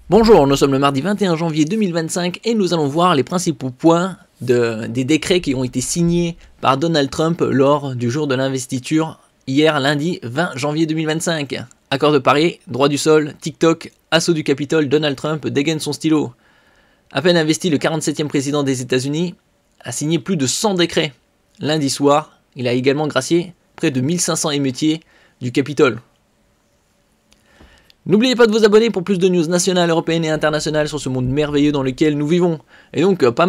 Bonjour, nous sommes le mardi 21 janvier 2025 et nous allons voir les principaux points des décrets qui ont été signés par Donald Trump lors du jour de l'investiture, hier lundi 20 janvier 2025. Accord de Paris, droit du sol, TikTok, assaut du Capitole, Donald Trump dégaine son stylo. À peine investi, le 47e président des États-Unis a signé plus de 100 décrets. Lundi soir, il a également gracié près de 1500 émeutiers du Capitole. N'oubliez pas de vous abonner pour plus de news nationales, européennes et internationales sur ce monde merveilleux dans lequel nous vivons. Et donc, pas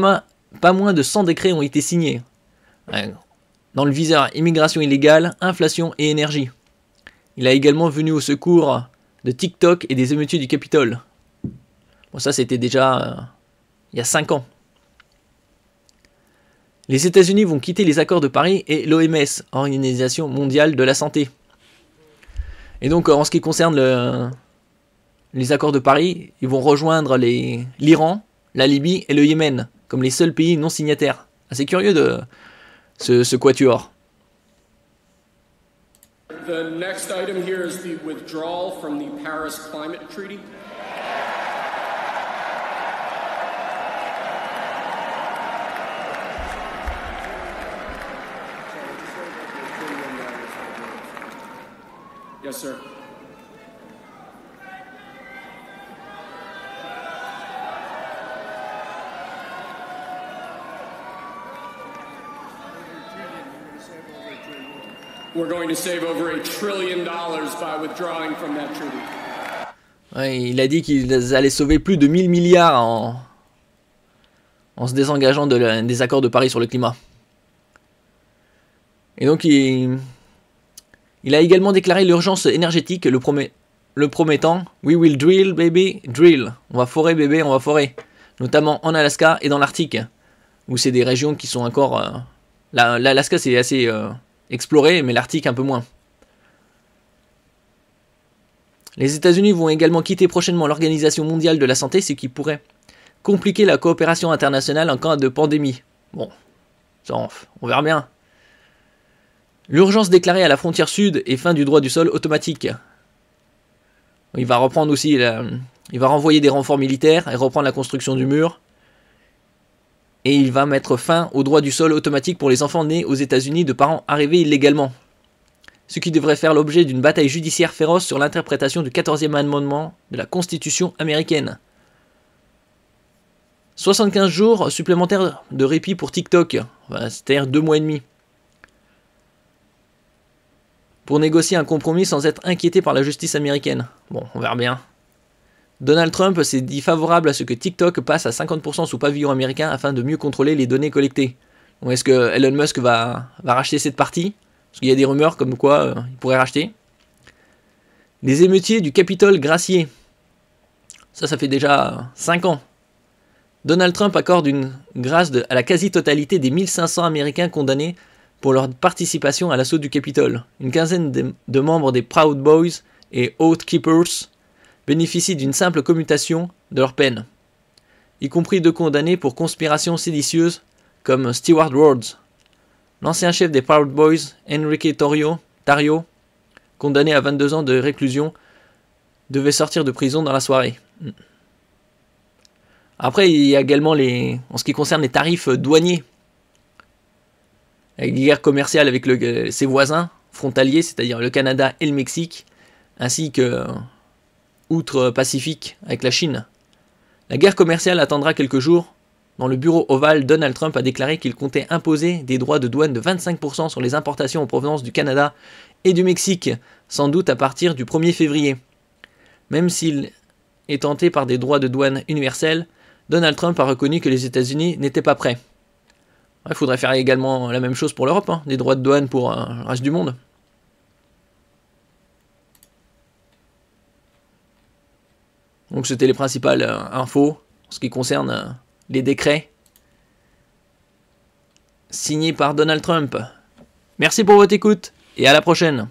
moins de 100 décrets ont été signés. Dans le viseur immigration illégale, inflation et énergie. Il a également venu au secours de TikTok et des émeutiers du Capitole. Bon, ça c'était déjà il y a 5 ans. Les États-Unis vont quitter les accords de Paris et l'OMS, Organisation mondiale de la santé. Et donc, en ce qui concerne les accords de Paris, ils vont rejoindre l'Iran, la Libye et le Yémen, comme les seuls pays non signataires. Assez curieux de ce quatuor. The next item here is the withdrawal from the Paris Climate Treaty. Yes, sir. We're going to save over $1 trillion by withdrawing from that treaty. Ouais, il a dit qu'ils allaient sauver plus de 1000 milliards en se désengageant des accords de Paris sur le climat. Et donc il a également déclaré l'urgence énergétique, le promettant « We will drill, baby, drill ». On va forer, bébé, on va forer. Notamment en Alaska et dans l'Arctique, où c'est des régions qui sont encore... L'Alaska, c'est assez exploré, mais l'Arctique, un peu moins. Les États-Unis vont également quitter prochainement l'Organisation mondiale de la santé, ce qui pourrait compliquer la coopération internationale en cas de pandémie. Bon, ça, on verra bien. L'urgence déclarée à la frontière sud et fin du droit du sol automatique. Il va reprendre aussi, il va renvoyer des renforts militaires et reprendre la construction du mur. Et il va mettre fin au droit du sol automatique pour les enfants nés aux États-Unis de parents arrivés illégalement. Ce qui devrait faire l'objet d'une bataille judiciaire féroce sur l'interprétation du 14e amendement de la Constitution américaine. 75 jours supplémentaires de répit pour TikTok, c'est-à-dire 2 mois et demi. Pour négocier un compromis sans être inquiété par la justice américaine. Bon, on verra bien. Donald Trump s'est dit favorable à ce que TikTok passe à 50% sous pavillon américain afin de mieux contrôler les données collectées. Donc est-ce que Elon Musk va racheter cette partie? Parce qu'il y a des rumeurs comme quoi il pourrait racheter. Les émeutiers du Capitole graciés. Ça fait déjà 5 ans. Donald Trump accorde une grâce à la quasi-totalité des 1500 Américains condamnés pour leur participation à l'assaut du Capitole. Une quinzaine de membres des Proud Boys et Oath Keepers bénéficient d'une simple commutation de leur peine, y compris 2 condamnés pour conspiration séditieuse comme Stewart Rhodes. L'ancien chef des Proud Boys, Enrique Tarrio, condamné à 22 ans de réclusion, devait sortir de prison dans la soirée. Après, il y a également en ce qui concerne les tarifs douaniers. La guerre commerciale avec ses voisins frontaliers, c'est-à-dire le Canada et le Mexique, ainsi que outre-Pacifique avec la Chine. La guerre commerciale attendra quelques jours. Dans le bureau ovale, Donald Trump a déclaré qu'il comptait imposer des droits de douane de 25% sur les importations en provenance du Canada et du Mexique, sans doute à partir du 1er février. Même s'il est tenté par des droits de douane universels, Donald Trump a reconnu que les États-Unis n'étaient pas prêts. Il faudrait faire également la même chose pour l'Europe, des droits de douane pour le reste du monde. Donc c'était les principales infos en ce qui concerne les décrets signés par Donald Trump. Merci pour votre écoute et à la prochaine.